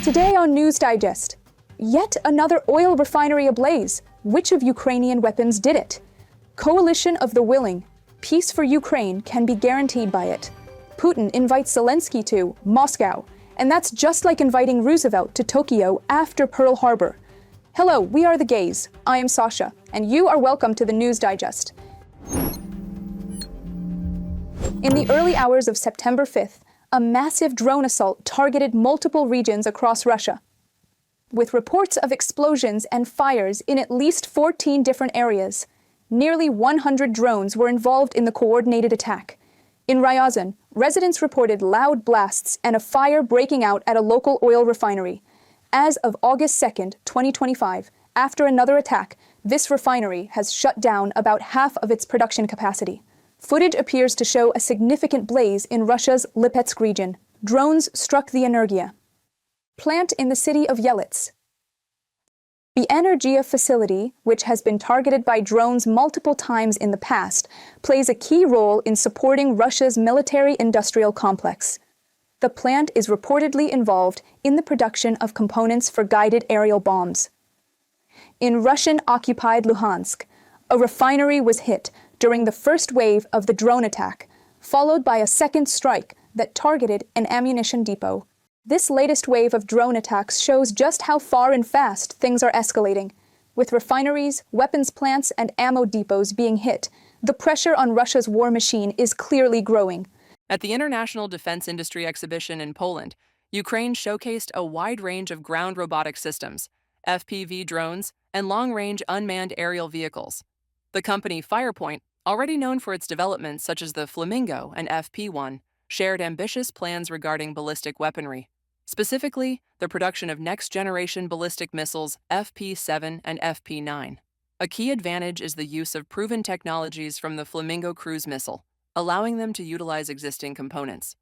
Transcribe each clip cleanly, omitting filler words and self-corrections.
Today on News Digest, yet another oil refinery ablaze. Which of Ukrainian weapons did it? Coalition of the willing. Peace for Ukraine can be guaranteed by it. Putin invites Zelensky to Moscow, and that's just like inviting Roosevelt to Tokyo after Pearl Harbor. Hello, we are the Gays. I am Sasha, and you are welcome to the News Digest. In the early hours of September 5th, a massive drone assault targeted multiple regions across Russia, with reports of explosions and fires in at least 14 different areas. Nearly 100 drones were involved in the coordinated attack. In Ryazan, residents reported loud blasts and a fire breaking out at a local oil refinery. As of August 2nd, 2025, after another attack, this refinery has shut down about half of its production capacity. Footage appears to show a significant blaze in Russia's Lipetsk region. Drones struck the Energia plant in the city of Yelets. The Energia facility, which has been targeted by drones multiple times in the past, plays a key role in supporting Russia's military-industrial complex. The plant is reportedly involved in the production of components for guided aerial bombs. In Russian-occupied Luhansk, a refinery was hit during the first wave of the drone attack, followed by a second strike that targeted an ammunition depot. This latest wave of drone attacks shows just how far and fast things are escalating. With refineries, weapons plants, and ammo depots being hit, the pressure on Russia's war machine is clearly growing. At the International Defense Industry Exhibition in Poland, Ukraine showcased a wide range of ground robotic systems, FPV drones, and long-range unmanned aerial vehicles. The company Firepoint, already known for its developments such as the Flamingo and FP1, shared ambitious plans regarding ballistic weaponry, specifically the production of next-generation ballistic missiles FP7 and FP9. A key advantage is the use of proven technologies from the Flamingo cruise missile, allowing them to utilize existing components.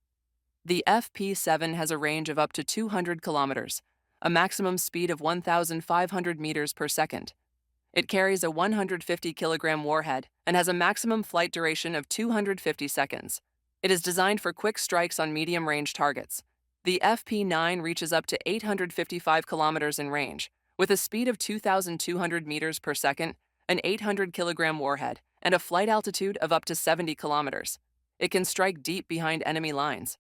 The FP7 has a range of up to 200 kilometers, a maximum speed of 1,500 meters per second. It carries a 150-kilogram warhead and has a maximum flight duration of 250 seconds. It is designed for quick strikes on medium-range targets. The FP9 reaches up to 855 kilometers in range, with a speed of 2,200 meters per second, an 800-kilogram warhead, and a flight altitude of up to 70 kilometers. It can strike deep behind enemy lines.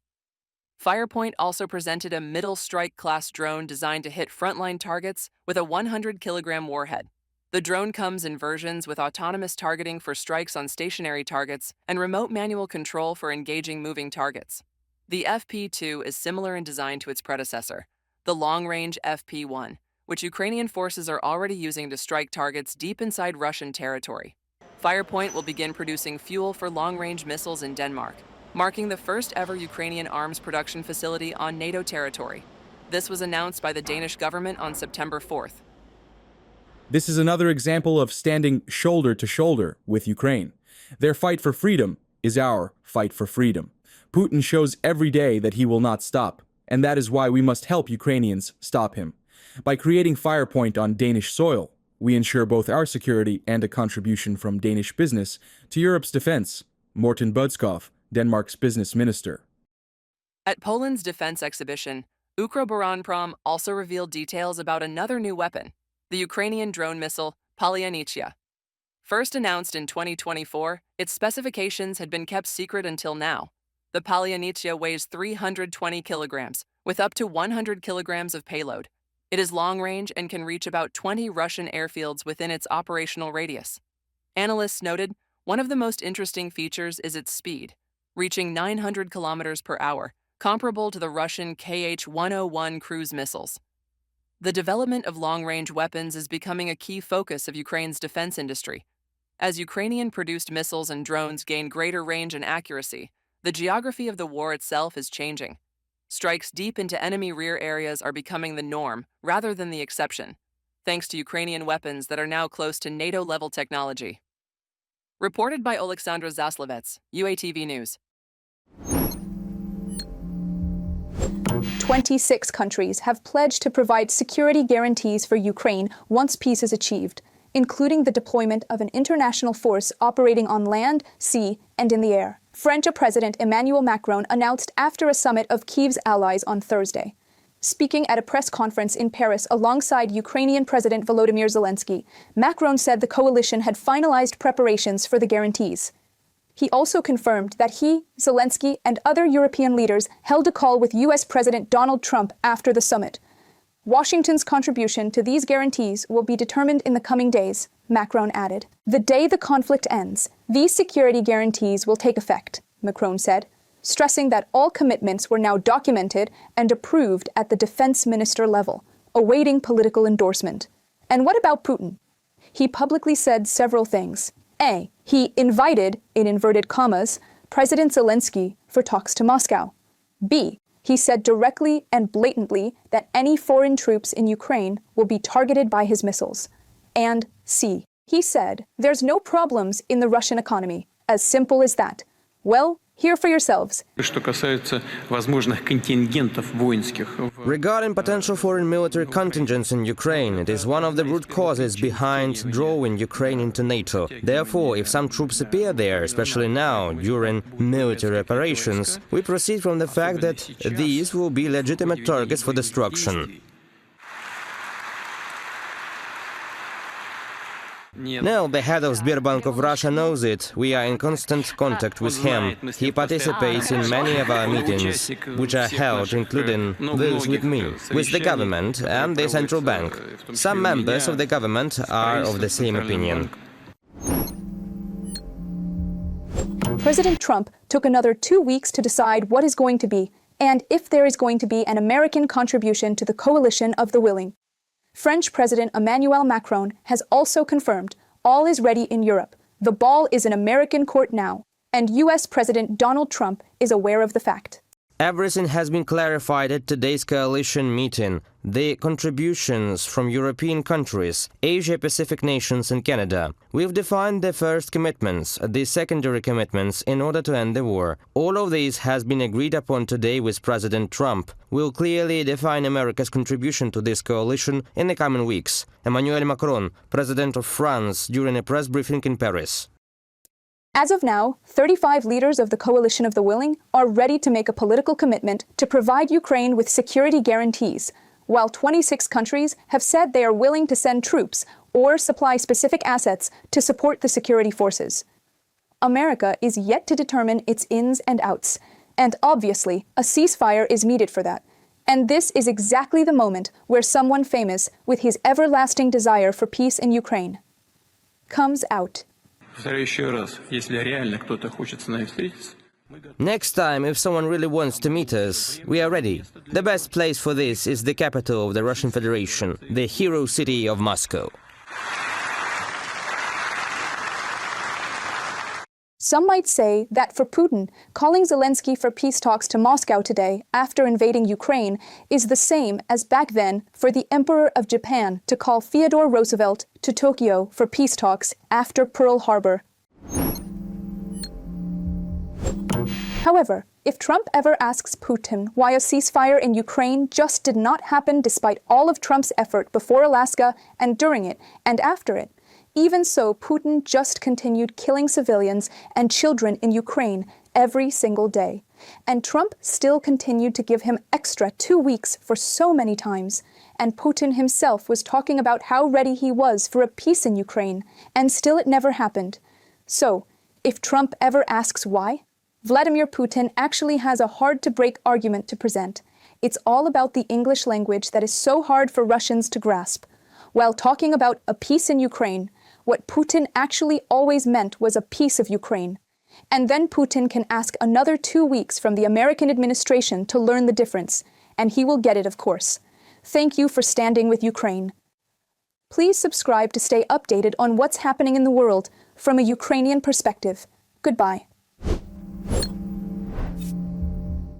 Firepoint also presented a middle strike class drone designed to hit frontline targets with a 100-kilogram warhead. The drone comes in versions with autonomous targeting for strikes on stationary targets and remote manual control for engaging moving targets. The FP2 is similar in design to its predecessor, the long-range FP1, which Ukrainian forces are already using to strike targets deep inside Russian territory. Firepoint will begin producing fuel for long-range missiles in Denmark, marking the first-ever Ukrainian arms production facility on NATO territory. This was announced by the Danish government on September 4th. This is another example of standing shoulder to shoulder with Ukraine. Their fight for freedom is our fight for freedom. Putin shows every day that he will not stop, and that is why we must help Ukrainians stop him. By creating Firepoint on Danish soil, we ensure both our security and a contribution from Danish business to Europe's defense. Morten Budskov, Denmark's business minister. At Poland's defense exhibition, Ukroboronprom also revealed details about another new weapon, the Ukrainian drone missile Polyanichia. First announced in 2024, its specifications had been kept secret until now. The Polyanichia weighs 320 kilograms, with up to 100 kilograms of payload. It is long-range and can reach about 20 Russian airfields within its operational radius. Analysts noted one of the most interesting features is its speed, reaching 900 kilometers per hour, comparable to the Russian Kh-101 cruise missiles. The development of long-range weapons is becoming a key focus of Ukraine's defense industry. As Ukrainian-produced missiles and drones gain greater range and accuracy, the geography of the war itself is changing. Strikes deep into enemy rear areas are becoming the norm rather than the exception, thanks to Ukrainian weapons that are now close to NATO-level technology. Reported by Oleksandra Zaslavets, UATV News. 26 countries have pledged to provide security guarantees for Ukraine once peace is achieved, including the deployment of an international force operating on land, sea, and in the air. French President Emmanuel Macron announced after a summit of Kyiv's allies on Thursday. Speaking at a press conference in Paris alongside Ukrainian President Volodymyr Zelensky, Macron said the coalition had finalized preparations for the guarantees. He also confirmed that he, Zelensky, and other European leaders held a call with U.S. President Donald Trump after the summit. Washington's contribution to these guarantees will be determined in the coming days, Macron added. The day the conflict ends, these security guarantees will take effect, Macron said, stressing that all commitments were now documented and approved at the defense minister level, awaiting political endorsement. And what about Putin? He publicly said several things. A. He invited, in inverted commas, President Zelensky for talks to Moscow. B. He said directly and blatantly that any foreign troops in Ukraine will be targeted by his missiles. And C. He said, there's no problems in the Russian economy. As simple as that. Well, hear for yourselves. Regarding potential foreign military contingents in Ukraine, it is one of the root causes behind drawing Ukraine into NATO. Therefore, if some troops appear there, especially now, during military operations, we proceed from the fact that these will be legitimate targets for destruction. Now, the head of Sberbank of Russia knows it. We are in constant contact with him. He participates in many of our meetings, which are held, including those with me, with the government and the central bank. Some members of the government are of the same opinion. President Trump took another 2 weeks to decide what is going to be, and if there is going to be an American contribution to the coalition of the willing. French President Emmanuel Macron has also confirmed all is ready in Europe. The ball is in American court now, and U.S. President Donald Trump is aware of the fact. Everything has been clarified at today's coalition meeting. The contributions from European countries, Asia-Pacific nations and Canada. We've defined the first commitments, the secondary commitments in order to end the war. All of this has been agreed upon today with President Trump. We'll clearly define America's contribution to this coalition in the coming weeks. Emmanuel Macron, President of France, during a press briefing in Paris. As of now, 35 leaders of the Coalition of the Willing are ready to make a political commitment to provide Ukraine with security guarantees, while 26 countries have said they are willing to send troops or supply specific assets to support the security forces. America is yet to determine its ins and outs, and obviously, a ceasefire is needed for that. And this is exactly the moment where someone famous with his everlasting desire for peace in Ukraine comes out. Next time, if someone really wants to meet us, we are ready. The best place for this is the capital of the Russian Federation, the hero city of Moscow. Some might say that for Putin, calling Zelensky for peace talks to Moscow today after invading Ukraine is the same as back then for the Emperor of Japan to call Theodore Roosevelt to Tokyo for peace talks after Pearl Harbor. However, if Trump ever asks Putin why a ceasefire in Ukraine just did not happen despite all of Trump's effort before Alaska and during it and after it, even so, Putin just continued killing civilians and children in Ukraine every single day. And Trump still continued to give him extra 2 weeks for so many times. And Putin himself was talking about how ready he was for a peace in Ukraine, and still it never happened. So, if Trump ever asks why, Vladimir Putin actually has a hard-to-break argument to present. It's all about the English language that is so hard for Russians to grasp. While talking about a peace in Ukraine, what Putin actually always meant was a piece of Ukraine. And then Putin can ask another 2 weeks from the American administration to learn the difference, and he will get it, of course. Thank you for standing with Ukraine. Please subscribe to stay updated on what's happening in the world from a Ukrainian perspective. Goodbye.